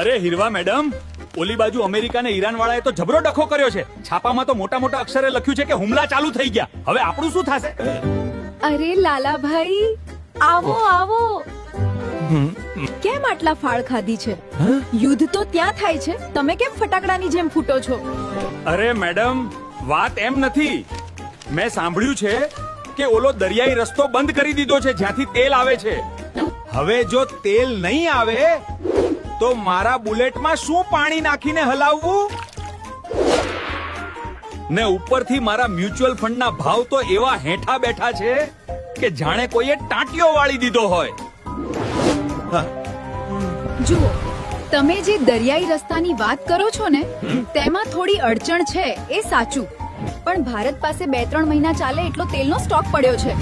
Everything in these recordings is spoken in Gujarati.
અરે હીરવા મેડમ, ઓલી બાજુ અમેરિકા ને ઈરાન વાળાએ તો જબરો ડખો કર્યો છે. છાપામાં તો મોટા મોટા અક્ષરે લખ્યું છે કે હુમલા ચાલુ થઈ ગયા. હવે આપણું શું થશે? અરે લાલાભાઈ, આવો આવો. કેમ આટલા ફાળ ખાધી છે? યુદ્ધ તો ત્યાં થાય છે, તમે કેમ ફટાકડાની જેમ ફૂટો છો? અરે મેડમ, વાત એમ નથી. મેં સાંભળ્યું છે કે ઓલો દરિયાઈ રસ્તો બંધ કરી દીધો છે જ્યાંથી તેલ આવે છે. હવે જો તેલ નહીં આવે તો મારા બુલેટમાં શું પાણી નાખીને હલાવવું? ને ઉપરથી મારા મ્યુચ્યુઅલ ફંડના ભાવ તો એવા હેઠા બેઠા છે કે જાણે કોઈએ ટાંટિયો વાળી દીધો હોય. જુઓ, તમે જે દરિયાઈ રસ્તાની વાત કરો છો ને, તેમાં થોડી અડચણ છે, એ સાચું. પણ ભારત પાસે 2-3 મહિના ચાલે એટલો તેલનો સ્ટોક પડ્યો છે,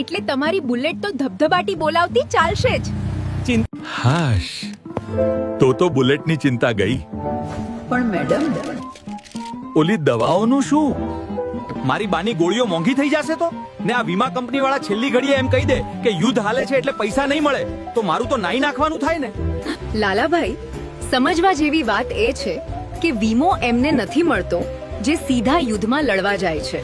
એટલે તમારી બુલેટ તો ધબધબાટી બોલાવતી ચાલશે જ. હાશ, તો બુલેટની ચિંતા ગઈ. પણ મેડમ, ઓલી દવાઓનું શું? મારી બાની ગોળીઓ મોંઘી થઈ જશે તો? ને આ વીમા કંપની વાળા છેલ્લી ઘડીએ એમ કહી દે કે યુદ્ધ હાલે છે એટલે પૈસા નહીં મળે, તો મારું તો નાઈ નાખવાનું થાય ને. લાલાભાઈ, સમજવા જેવી વાત એ છે કે વીમો એમને નથી મળતો જે સીધા યુદ્ધમાં લડવા જાય છે.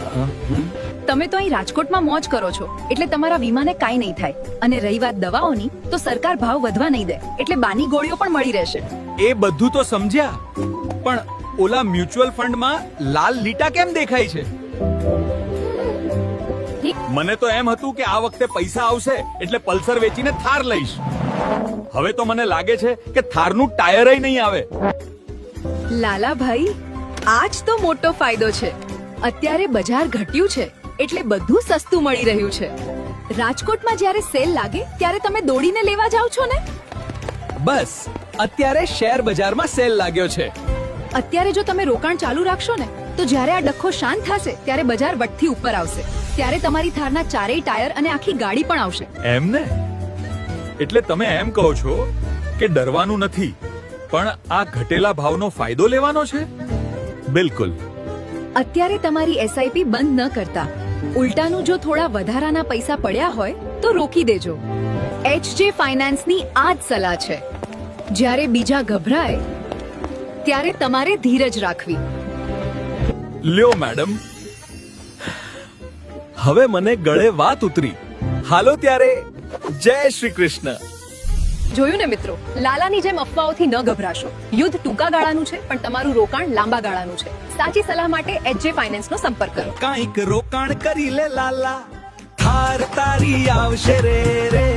તમે તો અહીં રાજકોટમાં મોજ કરો છો એટલે તમારા વીમાને કાંઈ નહીં થાય. અને રહી વાત દવાઓની, તો સરકાર ભાવ વધવા નહીં દે, એટલે બાની ગોળીઓ પણ મળી રહેશે. એ બધું તો સમજ્યા, પણ ઓલા મ્યુચ્યુઅલ ફંડમાં લાલ લીટા કેમ દેખાય છે? મને તો એમ હતું કે આ વખતે પૈસા આવશે એટલે પલ્સર વેચીને થાર લઈશ. હવે તો મને લાગે છે કે થારનું ટાયર નહીં આવે. લાલાભાઈ, આ જ તો મોટો ફાયદો છે. અત્યારે બજાર ઘટ્યું છે એટલે બધું સસ્તું મળી રહ્યું છે. રાજકોટમાં જ્યારે સેલ લાગે ત્યારે તમે દોડીને લેવા જાવ છો ને? બસ અત્યારે શેર બજારમાં સેલ લાગ્યો છે. અત્યારે જો તમે રોકાણ ચાલુ રાખશો ને, તો જ્યારે આ ડખો શાંત થશે ત્યારે બજાર વટથી ઉપર આવશે. ત્યારે તમારી થારના ચારેય ટાયર અને આખી ગાડી પણ આવશે. એમ ને? એટલે તમે એમ કહો છો કે ડરવાનું નથી, પણ આ ઘટેલા ભાવનો ફાયદો લેવાનો છે? બિલકુલ. અત્યારે તમારી એસઆઈપી બંધ ન કરતા ઉલટાનું જો થોડા વધારાના પૈસા પડ્યા હોય તો રોકી દેજો. એચજે ફાઇનાન્સની આ જ સલાહ છે. જ્યારે બીજા ગભરાય ત્યારે તમારે ધીરજ રાખવી. લ્યો મેડમ, હવે મને ગળે વાત ઉતરી. હાલો ત્યારે, જય શ્રી કૃષ્ણ. જોયું ને મિત્રો, લાલાની જેમ અફવાઓથી ન ગભરાશો. યુદ્ધ ટૂંકા ગાળાનું છે, પણ તમારું રોકાણ લાંબા ગાળાનું છે. સાચી સલાહ માટે એચજે ફાઇનાન્સનો સંપર્ક કરો. કાંઈક રોકાણ કરી લે લાલા, થાર તારી આવશે રે રે.